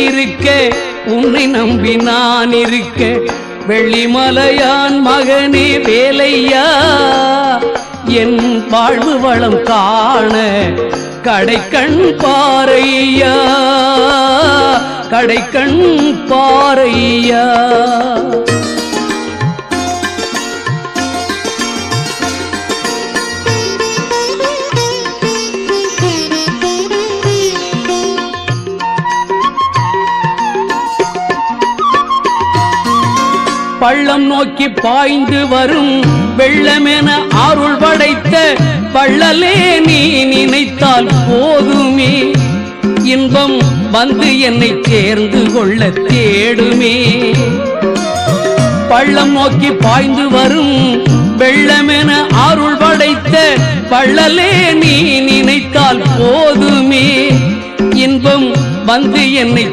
இருக்க உன்னை நம்பி நான் இருக்க வெள்ளிமலையான் மகனே வேலையா என் வாழ்வு வளம் காண கடைக்கண் பாறையா கடைக்கண் பாறையா பள்ளம் நோக்கி பாய்ந்து வரும் வெள்ளமென அருள் படைத்த பள்ளலே நீ நினைத்தால் போதுமே இன்பம் வந்து என்னை சேர்ந்து கொள்ள தேடுமே பள்ளம் நோக்கி பாய்ந்து வரும் வெள்ளமென அருள் படைத்த பள்ளலே நீ நினைத்தால் போதுமே இன்பம் வந்து என்னை